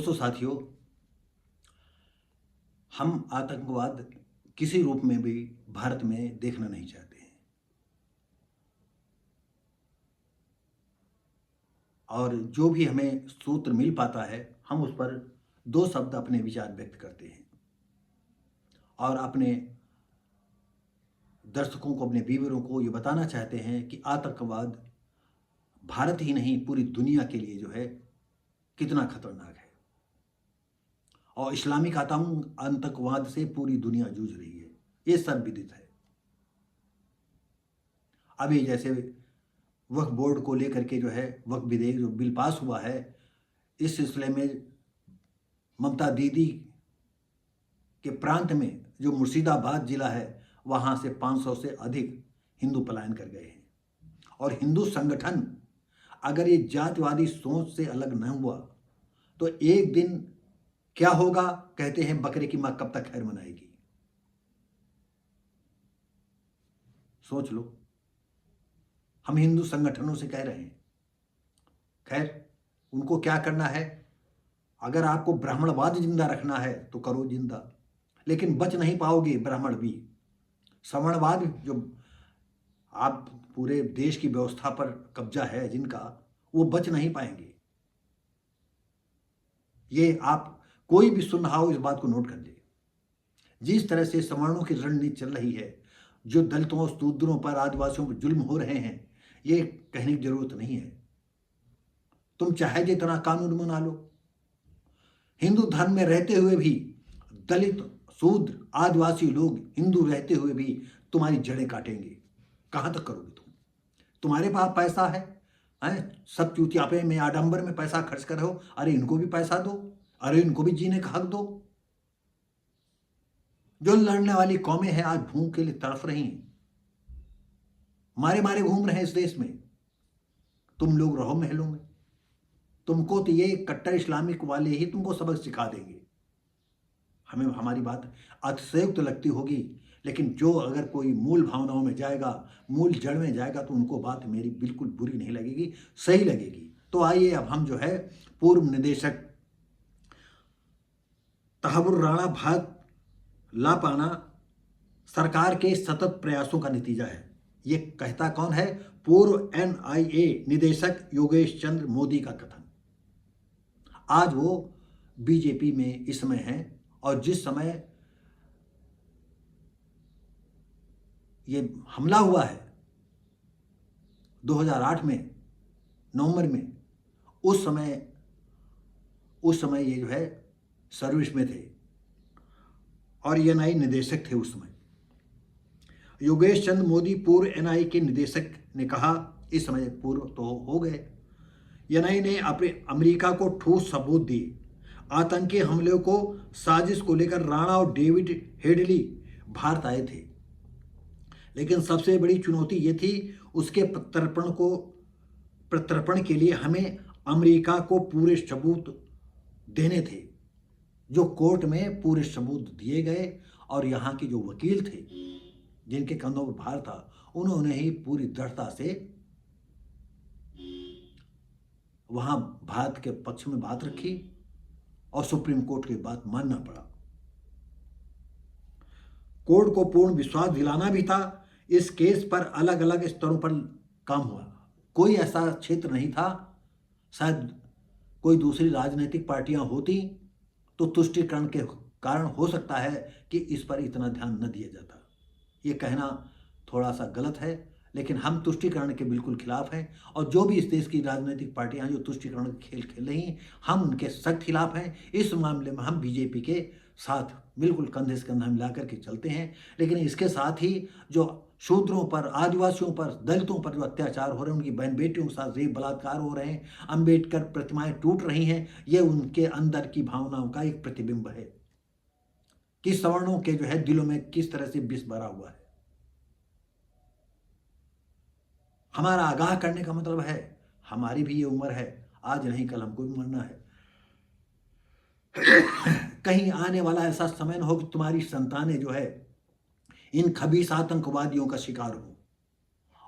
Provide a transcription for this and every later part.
दोस्तों साथियों, हम आतंकवाद किसी रूप में भी भारत में देखना नहीं चाहते हैं। और जो भी हमें सूत्र मिल पाता है, हम उस पर दो शब्द अपने विचार व्यक्त करते हैं और अपने दर्शकों को, अपने व्यूअरों को ये बताना चाहते हैं कि आतंकवाद भारत ही नहीं, पूरी दुनिया के लिए जो है कितना खतरनाक है। और इस्लामिक आतंकवाद से पूरी दुनिया जूझ रही है, ये सर्वविदित है। अभी जैसे वक्फ बोर्ड को लेकर के जो है वक्फ विधेयक जो बिल पास हुआ है, इस सिलसिले में ममता दीदी के प्रांत में जो मुर्शिदाबाद जिला है, वहाँ से 500 से अधिक हिंदू पलायन कर गए हैं। और हिंदू संगठन अगर ये जातिवादी सोच से अलग न हुआ तो एक दिन क्या होगा, कहते हैं बकरे की माँ कब तक खैर मनाएगी। सोच लो, हम हिंदू संगठनों से कह रहे हैं, खैर उनको क्या करना है। अगर आपको ब्राह्मणवाद जिंदा रखना है तो करो जिंदा, लेकिन बच नहीं पाओगे ब्राह्मण भी। सवर्णवाद जो आप पूरे देश की व्यवस्था पर कब्जा है जिनका, वो बच नहीं पाएंगे। ये आप कोई भी सुन रहा हो, इस बात को नोट कर ले। जिस तरह से सवर्णों की रणनीति चल रही है, जो दलितों, शूद्रों पर, आदिवासियों पर जुल्म हो रहे हैं, ये कहने की जरूरत नहीं है। तुम चाहे जितना कानून बना लो, हिंदू धर्म में रहते हुए भी दलित, शूद्र, आदिवासी लोग हिंदू रहते हुए भी तुम्हारी जड़ें काटेंगे। कहां तक करोगे तुम? तुम्हारे पास पैसा है, सब चूतियापे में, आडंबर में पैसा खर्च कर रहे हो। अरे इनको भी पैसा दो, अरे इनको भी जीने का हक दो। जो लड़ने वाली कौमें हैं आज भूख के लिए तड़फ रही हैं, मारे मारे घूम रहे हैं इस देश में। तुम लोग रहो महलों में। तुमको तो ये कट्टर इस्लामिक वाले ही तुमको सबक सिखा देंगे। हमें हमारी बात अतिशयोक्त लगती होगी, लेकिन जो अगर कोई मूल भावनाओं में जाएगा, मूल जड़ में जाएगा, तो उनको बात मेरी बिल्कुल बुरी नहीं लगेगी, सही लगेगी। तो आइए अब हम जो है पूर्व निदेशक तहव्वुर राणा भाग ला पाना सरकार के सतत प्रयासों का नतीजा है। ये कहता कौन है? पूर्व एनआईए निदेशक योगेश चंद्र मोदी का कथन। आज वो बीजेपी में इस समय है, और जिस समय ये हमला हुआ है 2008 में नवंबर में, उस समय ये जो है सर्विस में थे और एनआई निदेशक थे उस समय। योगेश चंद्र मोदी पूर्व एनआई के निदेशक ने कहा, इस समय पूर्व तो हो गए, एनआई ने अपने अमेरिका को ठोस सबूत दिए। आतंकी हमले को साजिश को लेकर राणा और डेविड हेडली भारत आए थे, लेकिन सबसे बड़ी चुनौती ये थी, उसके प्रत्यर्पण के लिए हमें अमेरिका को पूरे सबूत देने थे, जो कोर्ट में पूरे सबूत दिए गए। और यहाँ के जो वकील थे जिनके कंधों पर भार था, उन्होंने ही पूरी दृढ़ता से वहां भारत के पक्ष में बात रखी और सुप्रीम कोर्ट की बात मानना पड़ा। कोर्ट को पूर्ण विश्वास दिलाना भी था। इस केस पर अलग अलग स्तरों पर काम हुआ। कोई ऐसा क्षेत्र नहीं था, शायद कोई दूसरी राजनीतिक पार्टियां होती तो तुष्टिकरण के कारण हो सकता है कि इस पर इतना ध्यान न दिया जाता। ये कहना थोड़ा सा गलत है, लेकिन हम तुष्टिकरण के बिल्कुल खिलाफ हैं। और जो भी इस देश की राजनीतिक पार्टियां जो तुष्टिकरण का खेल खेल रही हैं, हम उनके सख्त खिलाफ हैं। इस मामले में हम बीजेपी के साथ बिल्कुल कंधे से कंधा मिलाकर के चलते हैं। लेकिन इसके साथ ही जो शूद्रों पर, आदिवासियों पर, दलितों पर जो अत्याचार हो रहे हैं, उनकी बहन बेटियों के साथ रेप बलात्कार हो रहे हैं, अंबेडकर प्रतिमाएं टूट रही हैं, ये उनके अंदर की भावनाओं का एक प्रतिबिंब है कि सवर्णों के जो है दिलों में किस तरह से विष भरा हुआ है। हमारा आगाह करने का मतलब है, हमारी भी ये उम्र है, आज नहीं कल हमको भी मरना है। कहीं आने वाला ऐसा समय न हो कि तुम्हारी संतानें जो है इन खबीस आतंकवादियों का शिकार हो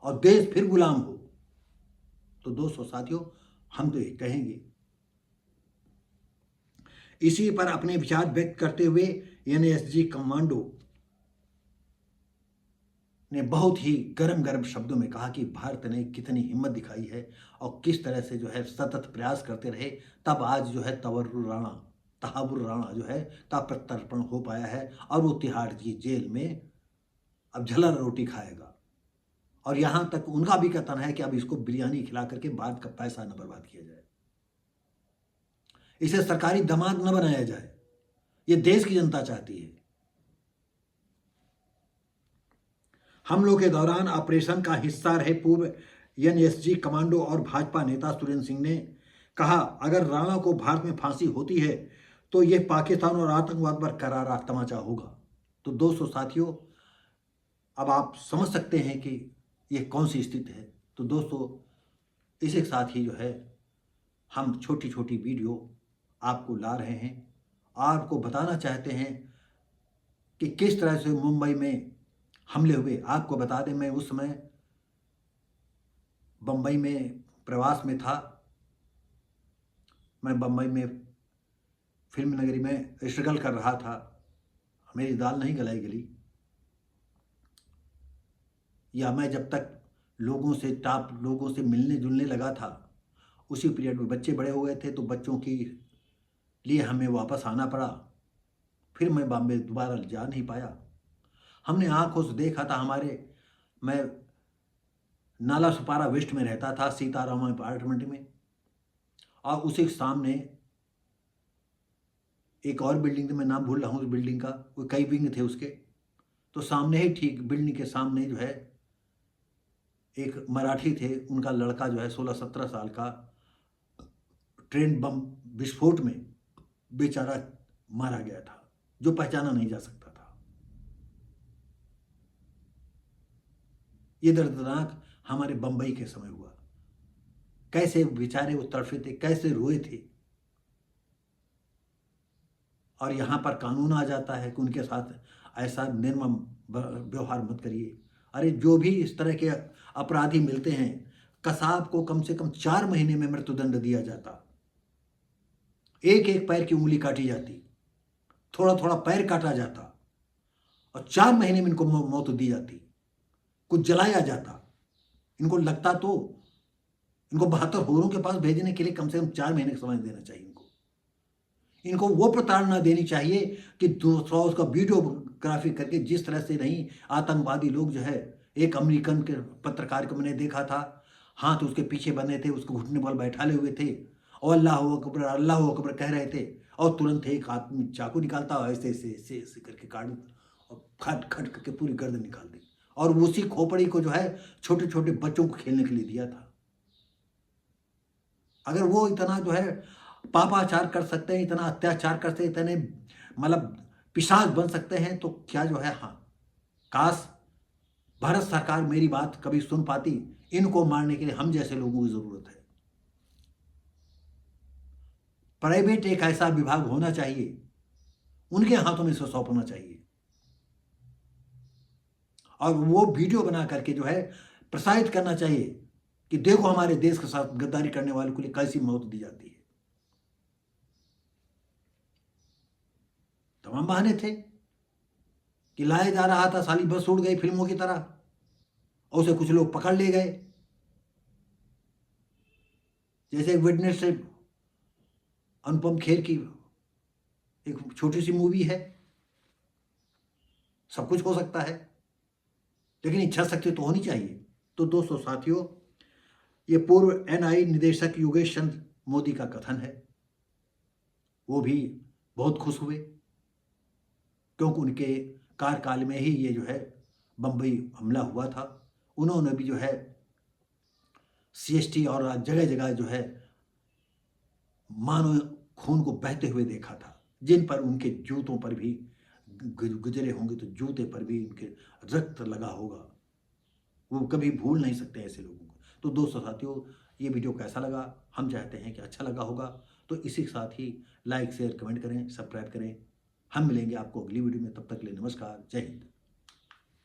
और देश फिर गुलाम हो। तो दोस्तों साथियों, हम तो ये कहेंगे इसी पर अपने विचार व्यक्त करते हुए एनएसजी कमांडो ने बहुत ही गर्म गर्म शब्दों में कहा कि भारत ने कितनी हिम्मत दिखाई है और किस तरह से जो है सतत प्रयास करते रहे, तब आज जो है तहावुर राणा जो है का प्रत्यर्पण हो पाया है और वो तिहाड़ की जेल में अब झलर रोटी खाएगा। और यहाँ तक उनका भी कथन है कि अब इसको बिरयानी खिला करके भारत का पैसा न बर्बाद किया जाए, इसे सरकारी दामाद न बनाया जाए। ये देश की जनता चाहती है। हमलों के दौरान ऑपरेशन का हिस्सा रहे पूर्व एनएसजी कमांडो और भाजपा नेता सुरेंद्र सिंह ने कहा, अगर राणा को भारत में फांसी होती है तो यह पाकिस्तान और आतंकवाद पर करारा तमाचा होगा। तो दोस्तों साथियों, अब आप समझ सकते हैं कि यह कौन सी स्थिति है। तो दोस्तों, इसी के साथ ही जो है हम छोटी छोटी वीडियो आपको ला रहे हैं, आपको बताना चाहते हैं कि किस तरह से मुंबई में हमले हुए। आपको बता दें, मैं उस समय बम्बई में प्रवास में था। मैं बम्बई में फिल्म नगरी में स्ट्रगल कर रहा था। मेरी दाल नहीं गली, या मैं जब तक टॉप लोगों से मिलने जुलने लगा था, उसी पीरियड में बच्चे बड़े हो गए थे, तो बच्चों के लिए हमें वापस आना पड़ा। फिर मैं बॉम्बे दोबारा जा नहीं पाया। हमने आंखों से देखा था। मैं नाला सुपारा वेस्ट में रहता था, सीताराम अपार्टमेंट में, और उसी के सामने एक और बिल्डिंग थी, मैं नाम भूल रहा हूँ उस बिल्डिंग का, वो कई विंग थे उसके। तो सामने ही ठीक बिल्डिंग के सामने जो है एक मराठी थे, उनका लड़का जो है 16-17 साल का ट्रेन बम विस्फोट में बेचारा मारा गया था, जो पहचाना नहीं जा सकता था। ये दर्दनाक हमारे बंबई के समय हुआ। कैसे बेचारे वो तड़फे थे, कैसे रोए थे। और यहाँ पर कानून आ जाता है कि उनके साथ ऐसा निर्मम व्यवहार मत करिए। अरे जो भी इस तरह के अपराधी मिलते हैं, कसाब को कम से कम 4 महीने में मृत्युदंड दिया जाता, एक एक पैर की उंगली काटी जाती, थोड़ा थोड़ा पैर काटा जाता, और 4 महीने में इनको मौत दी जाती, कुछ जलाया जाता। इनको लगता तो इनको 72 होरों के पास भेजने के लिए कम से कम 4 महीने का समय देना चाहिए। इनको वो प्रताड़ना देनी चाहिए कि दूसरा उसका वीडियोग्राफी करके, जिस तरह से नहीं आतंकवादी लोग जो है, एक अमेरिकन के पत्रकार को मैंने देखा था, हाथ उसके पीछे बंधे थे, उसको घुटने पर बैठाले हुए थे और अल्लाह अकबर कह रहे थे, और तुरंत एक आदमी चाकू निकालता, ऐसे ऐसे ऐसे ऐसे करके काट और खट खट करके पूरी गर्दन निकाल दी, और उसी खोपड़ी को जो है छोटे छोटे बच्चों को खेलने के लिए दिया था। अगर वो इतना जो है पापाचार कर सकते हैं, इतना अत्याचार करते, इतने मतलब पिशाच बन सकते हैं, तो क्या जो है, हाँ, काश भारत सरकार मेरी बात कभी सुन पाती। इनको मारने के लिए हम जैसे लोगों की जरूरत है। प्राइवेट एक ऐसा विभाग होना चाहिए, उनके हाथों में इसे सौंपना चाहिए, और वो वीडियो बना करके जो है प्रसारित करना चाहिए कि देखो हमारे देश के साथ गद्दारी करने वालों के लिए कैसी मौत दी जाती है। तमाम बहाने थे कि लाया जा रहा था, साली बस उड़ गई फिल्मों की तरह, और उसे कुछ लोग पकड़ ले गए। जैसे एक विटनेस से अनुपम खेर की एक छोटी सी मूवी है। सब कुछ हो सकता है, लेकिन इच्छा शक्ति तो होनी चाहिए। तो दोस्तों साथियों, ये पूर्व एनआई निदेशक योगेश चंद्र मोदी का कथन है। वो भी बहुत खुश हुए, क्योंकि उनके कार्यकाल में ही ये जो है बम्बई हमला हुआ था। उन्होंने भी जो है सीएसटी और जगह जगह जो है मानो खून को बहते हुए देखा था, जिन पर उनके जूतों पर भी गुजरे होंगे, तो जूते पर भी उनके रक्त लगा होगा। वो कभी भूल नहीं सकते ऐसे लोगों को। तो दोस्तों साथियों, ये वीडियो कैसा लगा? हम चाहते हैं कि अच्छा लगा होगा। तो इसी के साथ ही लाइक शेयर कमेंट करें, सब्सक्राइब करें। हम मिलेंगे आपको अगली वीडियो में। तब तक के लिए नमस्कार, जय हिंद।